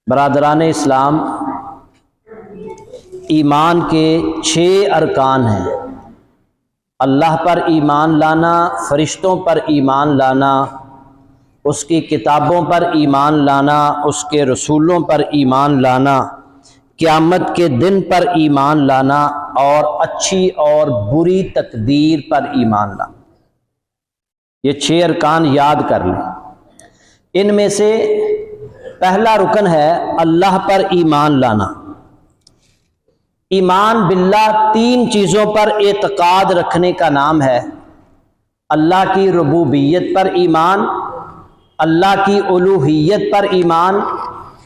برادران اسلام، ایمان کے 6 ارکان ہیں۔ اللہ پر ایمان لانا، فرشتوں پر ایمان لانا، اس کی کتابوں پر ایمان لانا، اس کے رسولوں پر ایمان لانا، قیامت کے دن پر ایمان لانا، اور اچھی اور بری تقدیر پر ایمان لانا۔ یہ 6 ارکان یاد کر لیں۔ ان میں سے پہلا رکن ہے اللہ پر ایمان لانا۔ ایمان باللہ 3 چیزوں پر اعتقاد رکھنے کا نام ہے۔ اللہ کی ربوبیت پر ایمان، اللہ کی الوہیت پر ایمان،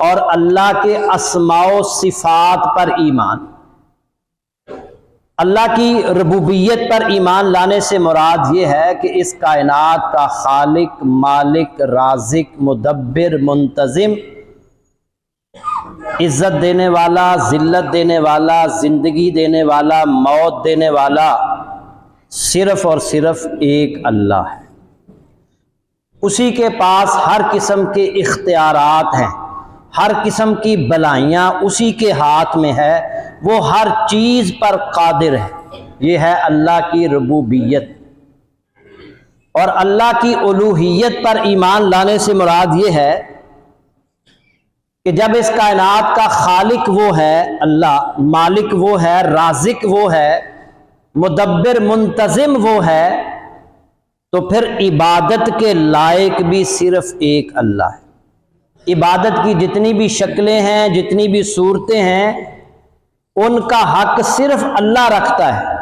اور اللہ کے اسماء و صفات پر ایمان۔ اللہ کی ربوبیت پر ایمان لانے سے مراد یہ ہے کہ اس کائنات کا خالق، مالک، رازق، مدبر، منتظم، عزت دینے والا، ذلت دینے والا، زندگی دینے والا، موت دینے والا صرف اور صرف ایک اللہ ہے۔ اسی کے پاس ہر قسم کے اختیارات ہیں، ہر قسم کی بلائیاں اسی کے ہاتھ میں ہے، وہ ہر چیز پر قادر ہے۔ یہ ہے اللہ کی ربوبیت۔ اور اللہ کی الوہیت پر ایمان لانے سے مراد یہ ہے کہ جب اس کائنات کا خالق وہ ہے اللہ، مالک وہ ہے، رازق وہ ہے، مدبر منتظم وہ ہے، تو پھر عبادت کے لائق بھی صرف ایک اللہ ہے۔ عبادت کی جتنی بھی شکلیں ہیں، جتنی بھی صورتیں ہیں، ان کا حق صرف اللہ رکھتا ہے۔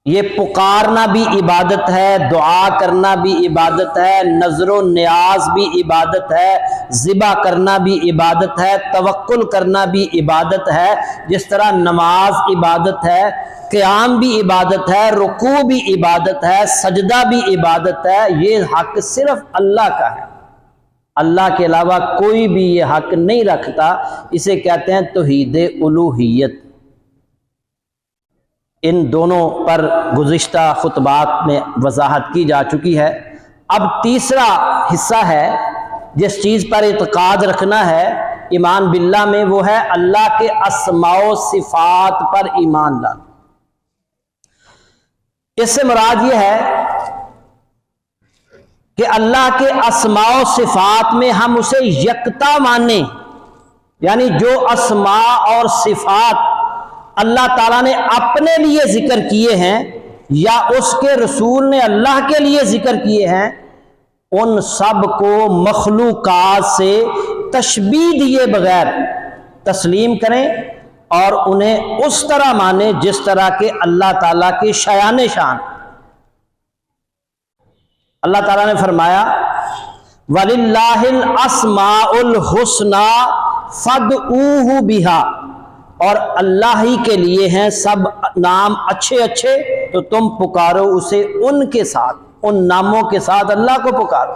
یہ پکارنا بھی عبادت ہے، دعا کرنا بھی عبادت ہے، نظر و نیاز بھی عبادت ہے، ذبح کرنا بھی عبادت ہے، توکل کرنا بھی عبادت ہے۔ جس طرح نماز عبادت ہے، قیام بھی عبادت ہے، رکوع بھی عبادت ہے، سجدہ بھی عبادت ہے۔ یہ حق صرف اللہ کا ہے، اللہ کے علاوہ کوئی بھی یہ حق نہیں رکھتا۔ اسے کہتے ہیں توحید الوہیت۔ ان دونوں پر گزشتہ خطبات میں وضاحت کی جا چکی ہے۔ اب تیسرا حصہ ہے جس چیز پر اعتقاد رکھنا ہے ایمان باللہ میں، وہ ہے اللہ کے اسماء و صفات پر ایمان لانا۔ اس سے مراد یہ ہے کہ اللہ کے اسماء و صفات میں ہم اسے یکتا مانیں، یعنی جو اسماء اور صفات اللہ تعالیٰ نے اپنے لیے ذکر کیے ہیں یا اس کے رسول نے اللہ کے لیے ذکر کیے ہیں، ان سب کو مخلوقات سے تشبیہ دیے بغیر تسلیم کریں اور انہیں اس طرح مانیں جس طرح کہ اللہ تعالیٰ کے شایان شان۔ اللہ تعالیٰ نے فرمایا وَلِلَّهِ الْأَسْمَاءُ الْحُسْنَى فَادْعُوهُ بِهَا، اور اللہ ہی کے لیے ہیں سب نام اچھے اچھے، تو تم پکارو اسے ان کے ساتھ، ان ناموں کے ساتھ اللہ کو پکارو۔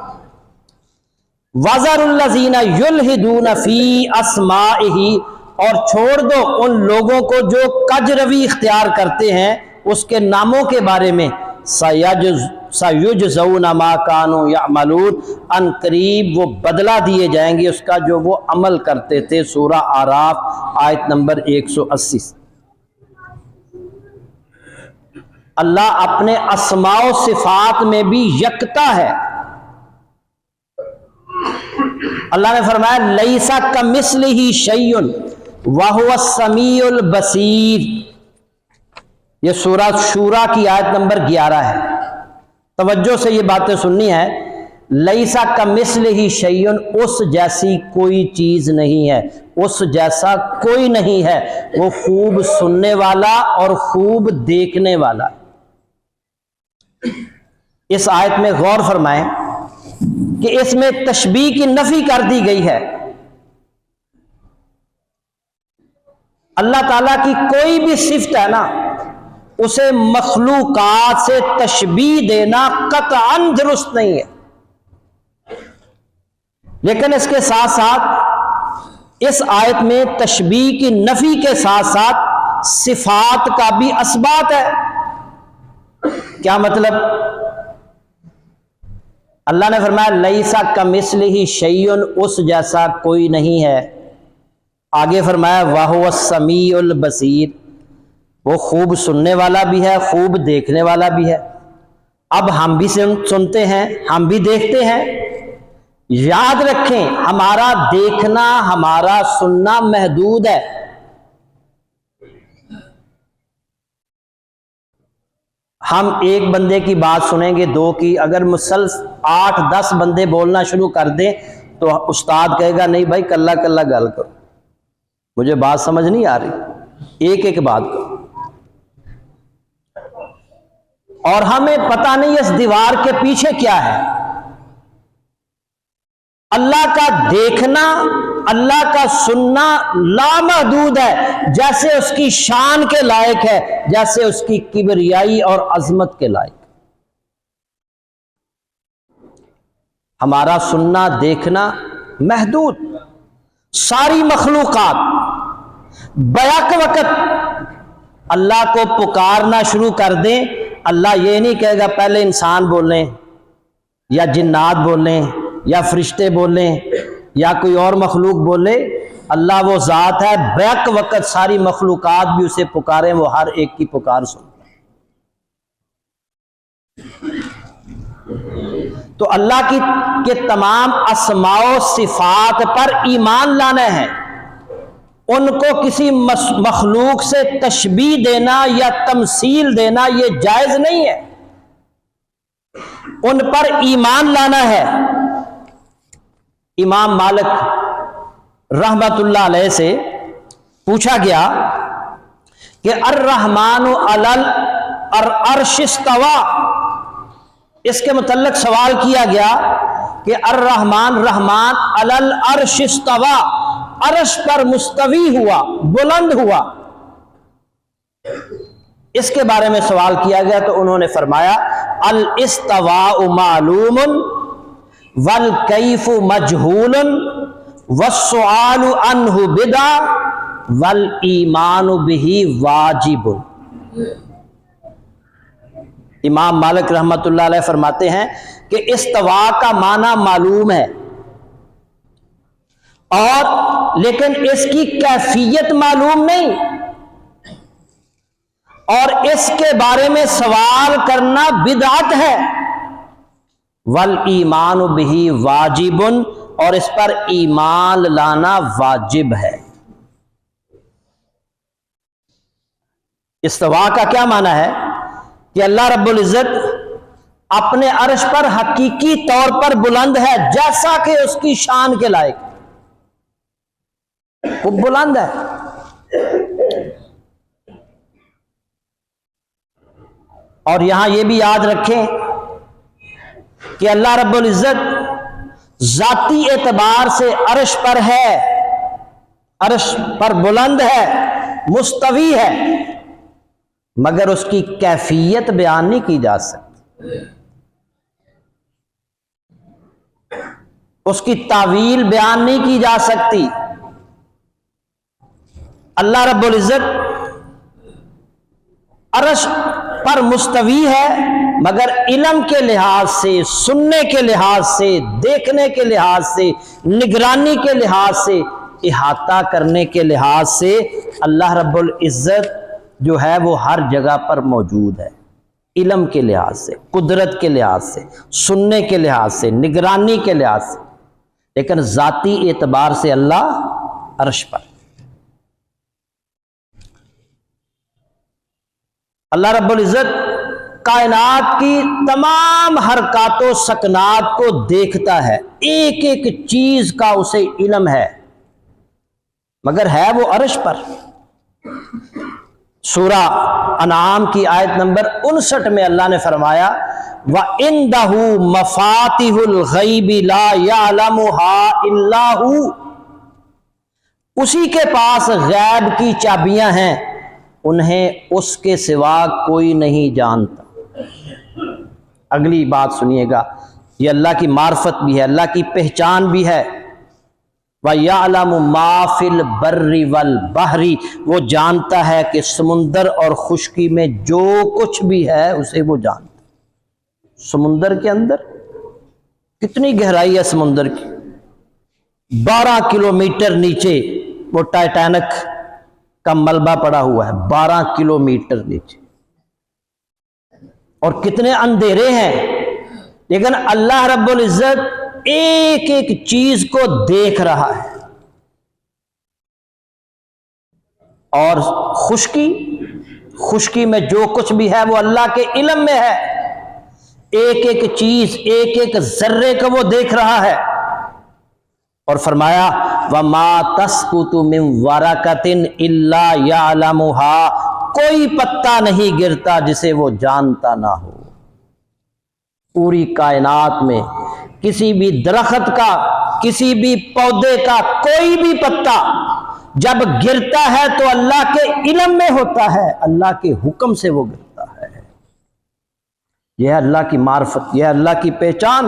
وَذَرُوا الَّذِينَ يُلْحِدُونَ فِي أَسْمَائِهِ، اور چھوڑ دو ان لوگوں کو جو کج روی اختیار کرتے ہیں اس کے ناموں کے بارے میں۔ سَيُجْزَوْنَ مَا كَانُوا يَعْمَلُونَ، ان قریب وہ بدلہ دیے جائیں گے اس کا جو وہ عمل کرتے تھے۔ سورہ اعراف آیت نمبر 180۔ اللہ اپنے اسماء و صفات میں بھی یکتا ہے۔ اللہ نے فرمایا لَيْسَ كَمِثْلِهِ شَيْءٌ وَهُوَ السَّمِيعُ الْبَصِيرُ، یہ سورہ شورى کی آیت نمبر 11 ہے۔ توجہ سے یہ باتیں سننی ہے۔ لَيْسَ كَمِثْلِهِ شَيْءٌ، اس جیسی کوئی چیز نہیں ہے، اس جیسا کوئی نہیں ہے۔ وہ خوب سننے والا اور خوب دیکھنے والا۔ اس آیت میں غور فرمائیں کہ اس میں تشبیہ کی نفی کر دی گئی ہے۔ اللہ تعالیٰ کی کوئی بھی صفت ہے نا، اسے مخلوقات سے تشبیہ دینا قطعاً درست نہیں ہے۔ لیکن اس کے ساتھ ساتھ اس آیت میں تشبیہ کی نفی کے ساتھ ساتھ صفات کا بھی اثبات ہے۔ کیا مطلب؟ اللہ نے فرمایا لیسا کمثلہ شیء، اس جیسا کوئی نہیں ہے۔ آگے فرمایا وَهُوَ السَّمِيعُ الْبَصِيرُ، وہ خوب سننے والا بھی ہے، خوب دیکھنے والا بھی ہے۔ اب ہم بھی سنتے ہیں، ہم بھی دیکھتے ہیں۔ یاد رکھیں ہمارا دیکھنا، ہمارا سننا محدود ہے۔ ہم ایک بندے کی بات سنیں گے، دو کی، اگر مسلسل 8-10 بندے بولنا شروع کر دیں تو استاد کہے گا نہیں بھائی کلا کلا گل کرو، مجھے بات سمجھ نہیں آ رہی، ایک ایک بات کرو۔ اور ہمیں پتہ نہیں اس دیوار کے پیچھے کیا ہے۔ اللہ کا دیکھنا، اللہ کا سننا لامحدود ہے، جیسے اس کی شان کے لائق ہے، جیسے اس کی کبریائی اور عظمت کے لائق۔ ہمارا سننا دیکھنا محدود۔ ساری مخلوقات بیک وقت اللہ کو پکارنا شروع کر دیں، اللہ یہ نہیں کہے گا پہلے انسان بولیں یا جنات بولیں یا فرشتے بولیں یا کوئی اور مخلوق بولے۔ اللہ وہ ذات ہے، بیک وقت ساری مخلوقات بھی اسے پکاریں، وہ ہر ایک کی پکار سنتا ہے۔ تو اللہ کے تمام اسماء و صفات پر ایمان لانا ہے، ان کو کسی مخلوق سے تشبیہ دینا یا تمثیل دینا یہ جائز نہیں ہے، ان پر ایمان لانا ہے۔ امام مالک رحمت اللہ علیہ سے پوچھا گیا کہ الرحمن علی العرش استوى، اس کے متعلق سوال کیا گیا کہ الرحمن، رحمان علی العرش استوى، عرش پر مستوی ہوا، بلند ہوا، اس کے بارے میں سوال کیا گیا تو انہوں نے فرمایا الاستواء معلوم والکیف مجہول والسؤال عنہ بدعہ والایمان بہ واجب۔ امام مالک رحمت اللہ علیہ فرماتے ہیں کہ استواء کا معنی معلوم ہے، اور لیکن اس کی کیفیت معلوم نہیں، اور اس کے بارے میں سوال کرنا بدعت ہے۔ والایمان بہ واجب، اور اس پر ایمان لانا واجب ہے۔ استواء کا کیا معنی ہے کہ اللہ رب العزت اپنے عرش پر حقیقی طور پر بلند ہے، جیسا کہ اس کی شان کے لائق، وہ بلند ہے۔ اور یہاں یہ بھی یاد رکھیں کہ اللہ رب العزت ذاتی اعتبار سے عرش پر ہے، عرش پر بلند ہے، مستوی ہے، مگر اس کی کیفیت بیان نہیں کی جا سکتی، اس کی تعویل بیان نہیں کی جا سکتی۔ اللہ رب العزت عرش پر مستوی ہے، مگر علم کے لحاظ سے، سننے کے لحاظ سے، دیکھنے کے لحاظ سے، نگرانی کے لحاظ سے، احاطہ کرنے کے لحاظ سے اللہ رب العزت جو ہے وہ ہر جگہ پر موجود ہے، علم کے لحاظ سے، قدرت کے لحاظ سے، سننے کے لحاظ سے، نگرانی کے لحاظ سے، لیکن ذاتی اعتبار سے اللہ عرش پر۔ اللہ رب العزت کائنات کی تمام حرکات و سکنات کو دیکھتا ہے، ایک ایک چیز کا اسے علم ہے، مگر ہے وہ عرش پر۔ سورہ انعام کی آیت نمبر 59 میں اللہ نے فرمایا وَعِندَهُ مَفَاتِحُ الْغَيْبِ لَا يَعْلَمُهَا إِلَّا هُوَ، اسی کے پاس غیب کی چابیاں ہیں، انہیں اس کے سوا کوئی نہیں جانتا۔ اگلی بات سنیے گا، یہ اللہ کی معرفت بھی ہے، اللہ کی پہچان بھی ہے۔ وَيَعْلَمُ مَا فِي الْبَرِّ وَالْبَحْرِ، وہ جانتا ہے کہ سمندر اور خشکی میں جو کچھ بھی ہے اسے وہ جانتا ہے۔ سمندر کے اندر کتنی گہرائی ہے سمندر کی، 12 کلومیٹر نیچے وہ ٹائٹینک کا ملبہ پڑا ہوا ہے، 12 کلومیٹر نیچے، اور کتنے اندھیرے ہیں، لیکن اللہ رب العزت ایک ایک چیز کو دیکھ رہا ہے۔ اور خشکی میں جو کچھ بھی ہے وہ اللہ کے علم میں ہے، ایک ایک چیز، ایک ایک ذرے کو وہ دیکھ رہا ہے۔ اور فرمایا وَمَا تَسْقُطُ مِن وَرَقَةٍ إِلَّا يَعْلَمُهَا، کوئی پتا نہیں گرتا جسے وہ جانتا نہ ہو۔ پوری کائنات میں کسی بھی درخت کا، کسی بھی پودے کا کوئی بھی پتا جب گرتا ہے تو اللہ کے علم میں ہوتا ہے، اللہ کے حکم سے وہ گرتا ہے۔ یہ ہے اللہ کی معرفت، یہ ہے اللہ کی پہچان۔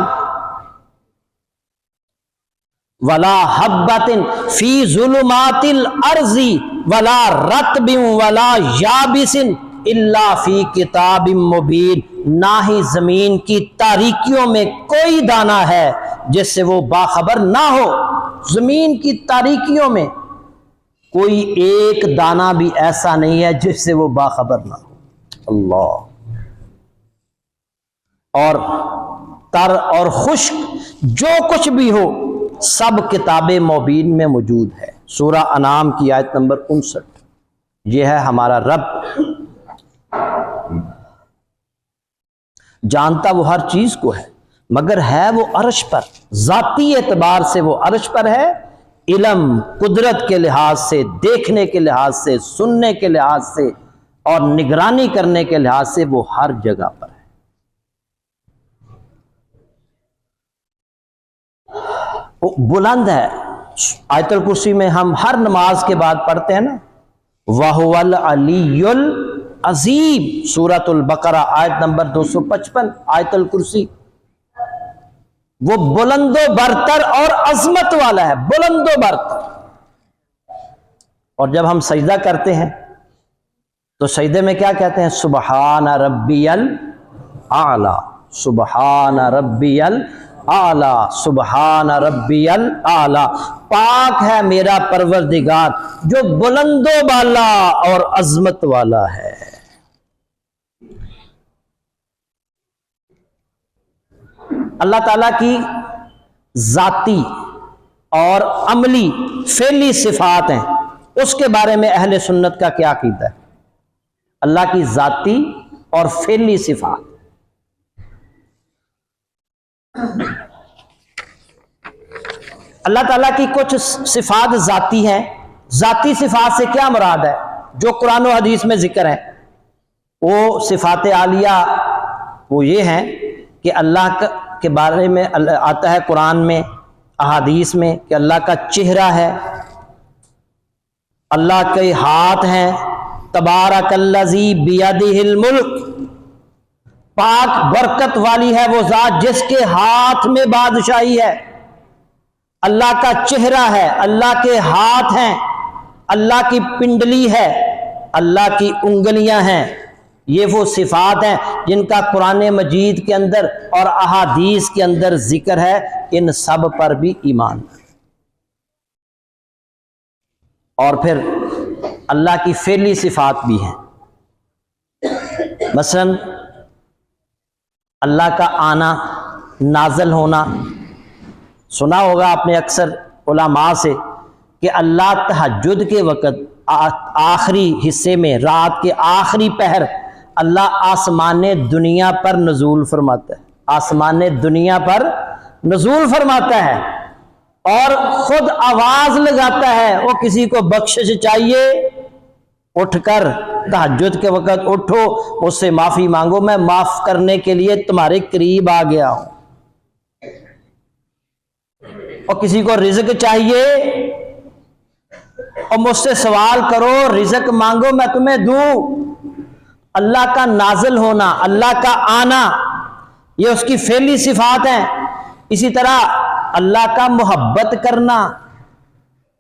وَلَا حَبَّةٍ فِي ظُلُمَاتِ الْأَرْضِ وَلَا رَطْبٍ وَلَا يَابِسٍ إِلَّا فِي كِتَابٍ مُبِينٍ، نہ ہی زمین کی تاریکیوں میں کوئی دانہ ہے جس سے وہ باخبر نہ ہو۔ زمین کی تاریکیوں میں کوئی ایک دانہ بھی ایسا نہیں ہے جس سے وہ باخبر نہ ہو۔ اللہ، اور تر اور خشک جو کچھ بھی ہو سب کتاب مبین میں موجود ہے۔ سورہ انعام کی آیت نمبر 59۔ یہ ہے ہمارا رب، جانتا وہ ہر چیز کو ہے، مگر ہے وہ عرش پر، ذاتی اعتبار سے وہ عرش پر ہے، علم قدرت کے لحاظ سے، دیکھنے کے لحاظ سے، سننے کے لحاظ سے اور نگرانی کرنے کے لحاظ سے وہ ہر جگہ پر ہے۔ وہ بلند ہے۔ آیت الکرسی میں ہم ہر نماز کے بعد پڑھتے ہیں نا، وَهُوَ الْعَلِيُّ الْعَظِيمُ، سورۃ البقرہ آیت نمبر 255، آیت الکرسی۔ وہ بلند و برتر اور عظمت والا ہے، بلند و برتر۔ اور جب ہم سجدہ کرتے ہیں تو سجدے میں کیا کہتے ہیں؟ سبحان ربی الاعلی، سبحان ربی الاعلی، سبحان ربی الاعلی، پاک ہے میرا پروردگار جو بلند و بالا اور عظمت والا ہے۔ اللہ تعالیٰ کی ذاتی اور عملی فعلی صفات ہیں، اس کے بارے میں اہل سنت کا کیا عقیدہ ہے؟ اللہ کی ذاتی اور فعلی صفات، اللہ تعالیٰ کی کچھ صفات ذاتی ہیں۔ ذاتی صفات سے کیا مراد ہے؟ جو قرآن و حدیث میں ذکر ہے وہ صفات عالیہ وہ یہ ہیں کہ اللہ کے بارے میں آتا ہے قرآن میں، احادیث میں، کہ اللہ کا چہرہ ہے، اللہ کے ہاتھ ہیں، تبارک الذی بیدہ الملک، پاک برکت والی ہے وہ ذات جس کے ہاتھ میں بادشاہی ہے۔ اللہ کا چہرہ ہے، اللہ کے ہاتھ ہیں، اللہ کی پنڈلی ہے، اللہ کی انگلیاں ہیں۔ یہ وہ صفات ہیں جن کا قرآن مجید کے اندر اور احادیث کے اندر ذکر ہے، ان سب پر بھی ایمان۔ اور پھر اللہ کی فعلی صفات بھی ہیں، مثلا اللہ کا آنا، نازل ہونا۔ سنا ہوگا آپ نے اکثر علماء سے کہ اللہ تہجد کے وقت آخری حصے میں، رات کے آخری پہر، اللہ آسمان دنیا پر نزول فرماتا ہے، آسمان دنیا پر نزول فرماتا ہے اور خود آواز لگاتا ہے، وہ کسی کو بخشش چاہیے اٹھ کر تہجد کے وقت اٹھو، مجھ سے معافی مانگو، میں معاف کرنے کے لیے تمہارے قریب آ گیا ہوں۔ اور کسی کو رزق چاہیے اور مجھ سے سوال کرو، رزق مانگو، میں تمہیں دوں۔ اللہ کا نازل ہونا، اللہ کا آنا، یہ اس کی فعلی صفات ہیں۔ اسی طرح اللہ کا محبت کرنا،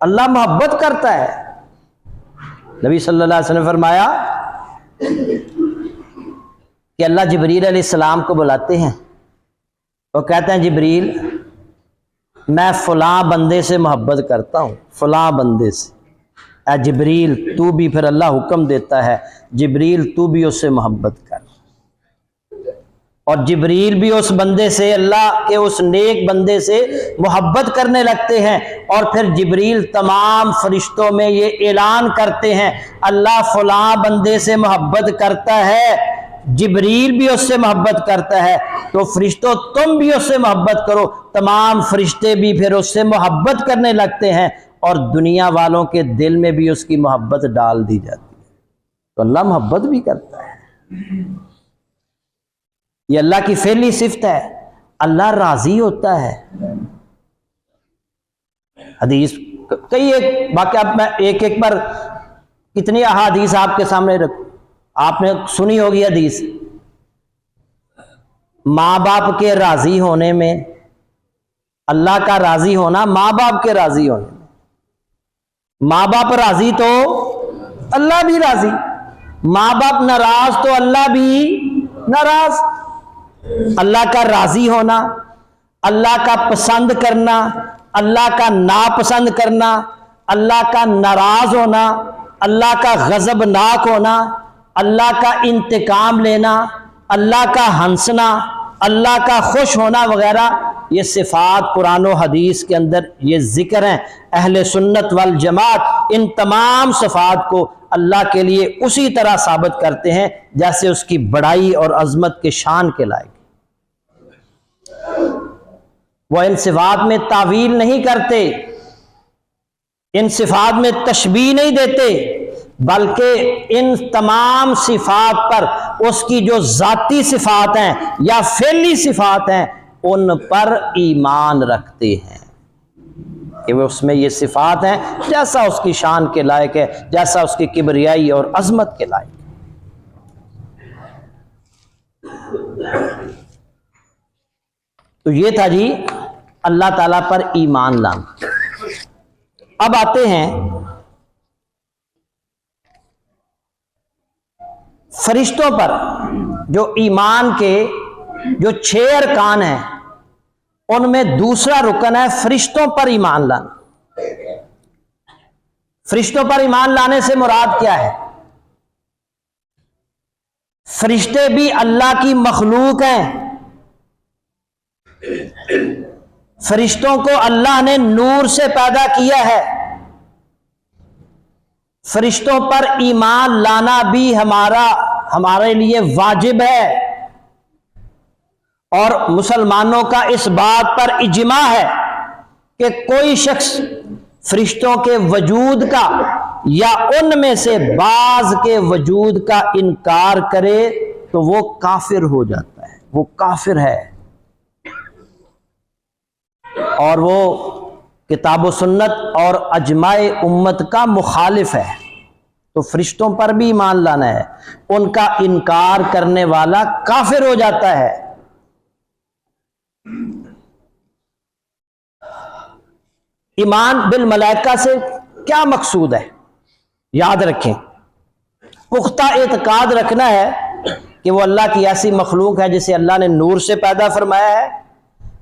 اللہ محبت کرتا ہے۔ نبی صلی اللہ علیہ وسلم نے فرمایا کہ اللہ جبریل علیہ السلام کو بلاتے ہیں وہ کہتے ہیں جبریل میں فلاں بندے سے محبت کرتا ہوں، فلاں بندے سے۔ اے جبریل تو بھی، پھر اللہ حکم دیتا ہے جبریل تو بھی اس سے محبت کر، اور جبریل بھی اس بندے سے، اللہ کے اس نیک بندے سے محبت کرنے لگتے ہیں، اور پھر جبریل تمام فرشتوں میں یہ اعلان کرتے ہیں اللہ فلاں بندے سے محبت کرتا ہے، جبریل بھی اس سے محبت کرتا ہے، تو فرشتوں تم بھی اس سے محبت کرو۔ تمام فرشتے بھی پھر اس سے محبت کرنے لگتے ہیں، اور دنیا والوں کے دل میں بھی اس کی محبت ڈال دی جاتی ہے۔ تو اللہ محبت بھی کرتا ہے، یہ اللہ کی فعلی صفت ہے۔ اللہ راضی ہوتا ہے۔ حدیث کئی ایک واقعات میں ایک ایک پر کتنی احادیث آپ کے سامنے رکھوں، آپ نے سنی ہوگی حدیث، ماں باپ کے راضی ہونے میں، اللہ کا راضی ہونا ماں باپ کے راضی ہونے میں، ماں باپ راضی تو اللہ بھی راضی، ماں باپ ناراض تو اللہ بھی ناراض۔ اللہ کا راضی ہونا، اللہ کا پسند کرنا، اللہ کا ناپسند کرنا، اللہ کا ناراض ہونا، اللہ کا غضبناک ہونا، اللہ کا انتقام لینا، اللہ کا ہنسنا، اللہ کا خوش ہونا وغیرہ، یہ صفات قرآن و حدیث کے اندر یہ ذکر ہیں۔ اہل سنت والجماعت ان تمام صفات کو اللہ کے لیے اسی طرح ثابت کرتے ہیں جیسے اس کی بڑائی اور عظمت کے شان کے لائق۔ وہ ان صفات میں تعویل نہیں کرتے، ان صفات میں تشبیہ نہیں دیتے، بلکہ ان تمام صفات پر اس کی جو ذاتی صفات ہیں یا فعلی صفات ہیں ان پر ایمان رکھتے ہیں کہ وہ اس میں یہ صفات ہیں جیسا اس کی شان کے لائق ہے، جیسا اس کی کبریائی اور عظمت کے لائق ہے۔ تو یہ تھا جی اللہ تعالیٰ پر ایمان لانا۔ اب آتے ہیں فرشتوں پر، جو ایمان کے جو 6 ارکان ہیں ان میں دوسرا رکن ہے فرشتوں پر ایمان لانا۔ فرشتوں پر ایمان لانے سے مراد کیا ہے؟ فرشتے بھی اللہ کی مخلوق ہیں، فرشتوں کو اللہ نے نور سے پیدا کیا ہے، فرشتوں پر ایمان لانا بھی ہمارے لیے واجب ہے، اور مسلمانوں کا اس بات پر اجماع ہے کہ کوئی شخص فرشتوں کے وجود کا یا ان میں سے بعض کے وجود کا انکار کرے تو وہ کافر ہو جاتا ہے، وہ کافر ہے، اور وہ کتاب و سنت اور اجماع امت کا مخالف ہے۔ تو فرشتوں پر بھی ایمان لانا ہے، ان کا انکار کرنے والا کافر ہو جاتا ہے۔ ایمان بالملائکہ سے کیا مقصود ہے؟ یاد رکھیں، پختہ اعتقاد رکھنا ہے کہ وہ اللہ کی ایسی مخلوق ہے جسے اللہ نے نور سے پیدا فرمایا ہے،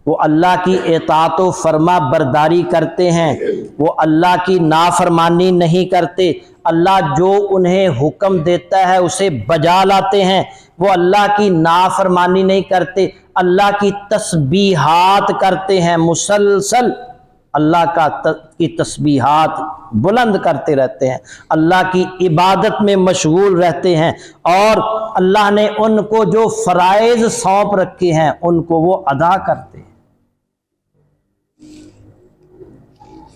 وہ اللہ کی اطاعت و فرما برداری کرتے ہیں، وہ اللہ کی نافرمانی نہیں کرتے، اللہ جو انہیں حکم دیتا ہے اسے بجا لاتے ہیں، وہ اللہ کی نافرمانی نہیں کرتے، اللہ کی تسبیحات کرتے ہیں، مسلسل اللہ کی تسبیحات بلند کرتے رہتے ہیں، اللہ کی عبادت میں مشغول رہتے ہیں، اور اللہ نے ان کو جو فرائض سونپ رکھے ہیں ان کو وہ ادا کرتے ہیں۔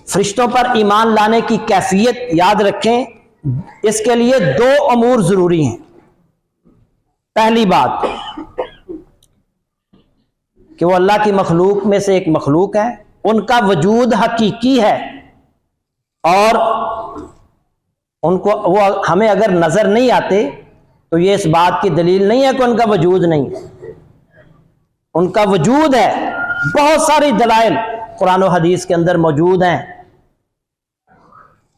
فرشتوں پر ایمان لانے کی کیفیت یاد رکھیں، اس کے لیے 2 امور ضروری ہیں۔ پہلی بات کہ وہ اللہ کی مخلوق میں سے ایک مخلوق ہے، ان کا وجود حقیقی ہے، اور ان کو وہ ہمیں اگر نظر نہیں آتے تو یہ اس بات کی دلیل نہیں ہے کہ ان کا وجود نہیں ہے، ان کا وجود ہے۔ بہت ساری دلائل قرآن و حدیث کے اندر موجود ہیں۔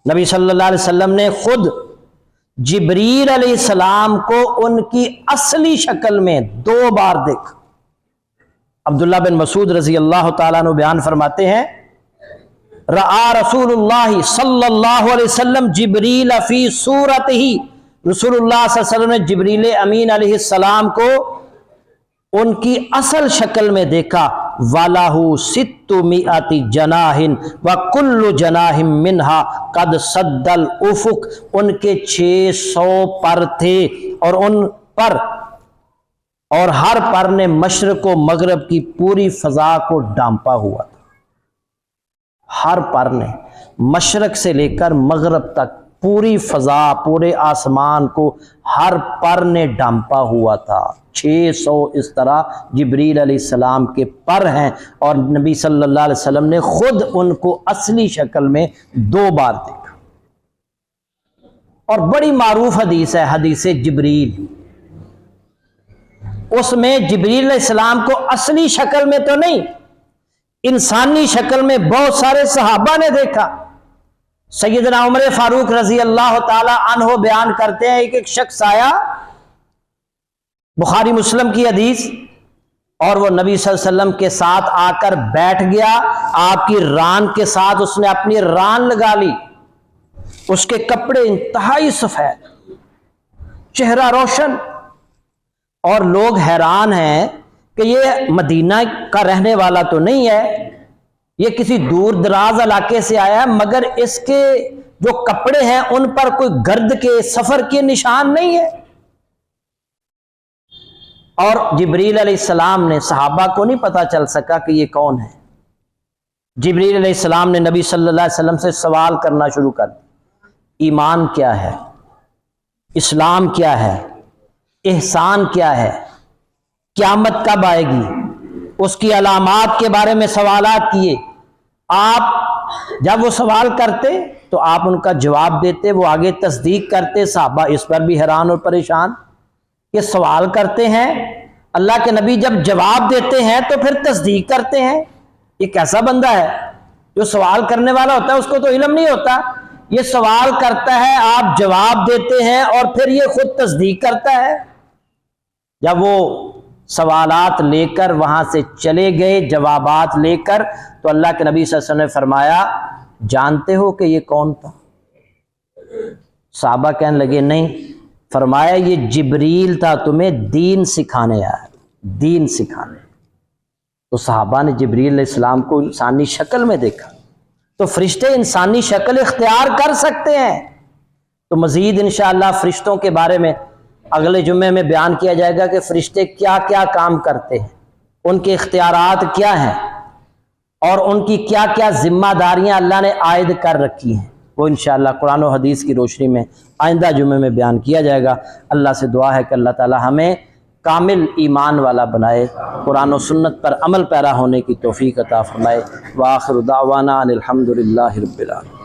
نبی صلی اللہ علیہ وسلم نے خود جبریل علیہ السلام کو ان کی اصلی شکل میں 2 بار دیکھا، عبداللہ بن مسعود رضی اللہ تعالیٰ عنہ بیان فرماتے ہیں رآ رسول اللہ صلی اللہ علیہ وسلم جبریل فی صورتہ، رسول اللہ صلی اللہ علیہ وسلم نے جبریل امین علیہ السلام کو ان کی اصل شکل میں دیکھا، وَلَهُ 600 جناح وَكُلُّ جناح مِنْهَا قَدْ سَدَّ الْأُفُقَ، ان کے 600 پر تھے اور ان پر اور ہر پر نے مشرق و مغرب کی پوری فضا کو ڈھانپا ہوا تھا، ہر پر نے مشرق سے لے کر مغرب تک پوری فضا، پورے آسمان کو ہر پر نے ڈھانپا ہوا تھا۔ 600 اس طرح جبریل علیہ السلام کے پر ہیں، اور نبی صلی اللہ علیہ وسلم نے خود ان کو اصلی شکل میں 2 بار دیکھا۔ اور بڑی معروف حدیث ہے، حدیث جبریل، اس میں جبریل علیہ السلام کو اصلی شکل میں تو نہیں، انسانی شکل میں بہت سارے صحابہ نے دیکھا۔ سیدنا عمر فاروق رضی اللہ تعالی عنہ بیان کرتے ہیں کہ ایک شخص آیا، بخاری مسلم کی حدیث، اور وہ نبی صلی اللہ علیہ وسلم کے ساتھ آ کر بیٹھ گیا، آپ کی ران کے ساتھ اس نے اپنی ران لگا لی، اس کے کپڑے انتہائی سفید، چہرہ روشن، اور لوگ حیران ہیں کہ یہ مدینہ کا رہنے والا تو نہیں ہے، یہ کسی دور دراز علاقے سے آیا ہے، مگر اس کے جو کپڑے ہیں ان پر کوئی گرد کے سفر کے نشان نہیں ہے۔ اور جبریل علیہ السلام نے، صحابہ کو نہیں پتا چل سکا کہ یہ کون ہے۔ جبریل علیہ السلام نے نبی صلی اللہ علیہ وسلم سے سوال کرنا شروع کر دیا، ایمان کیا ہے، اسلام کیا ہے، احسان کیا ہے، قیامت کب آئے گی، اس کی علامات کے بارے میں سوالات کیے۔ آپ جب وہ سوال کرتے تو آپ ان کا جواب دیتے، وہ آگے تصدیق کرتے، صحابہ اس پر بھی حیران اور پریشان، یہ سوال کرتے ہیں، اللہ کے نبی جب جواب دیتے ہیں تو پھر تصدیق کرتے ہیں، یہ کیسا بندہ ہے؟ جو سوال کرنے والا ہوتا ہے اس کو تو علم نہیں ہوتا، یہ سوال کرتا ہے، آپ جواب دیتے ہیں، اور پھر یہ خود تصدیق کرتا ہے۔ جب وہ سوالات لے کر وہاں سے چلے گئے، جوابات لے کر، تو اللہ کے نبی صلی اللہ علیہ وسلم نے فرمایا جانتے ہو کہ یہ کون تھا؟ صحابہ کہنے لگے نہیں۔ فرمایا یہ جبریل تھا، تمہیں دین سکھانے آیا، دین سکھانے۔ تو صحابہ نے جبریل علیہ السلام کو انسانی شکل میں دیکھا، تو فرشتے انسانی شکل اختیار کر سکتے ہیں۔ تو مزید انشاءاللہ فرشتوں کے بارے میں اگلے جمعے میں بیان کیا جائے گا کہ فرشتے کیا کیا کام کرتے ہیں، ان کے اختیارات کیا ہیں، اور ان کی کیا کیا ذمہ داریاں اللہ نے عائد کر رکھی ہیں، وہ انشاءاللہ قرآن و حدیث کی روشنی میں آئندہ جمعے میں بیان کیا جائے گا۔ اللہ سے دعا ہے کہ اللہ تعالی ہمیں کامل ایمان والا بنائے، قرآن و سنت پر عمل پیرا ہونے کی توفیق عطا فرمائے۔ وآخر دعوانا ان الحمد للہ رب العالمین۔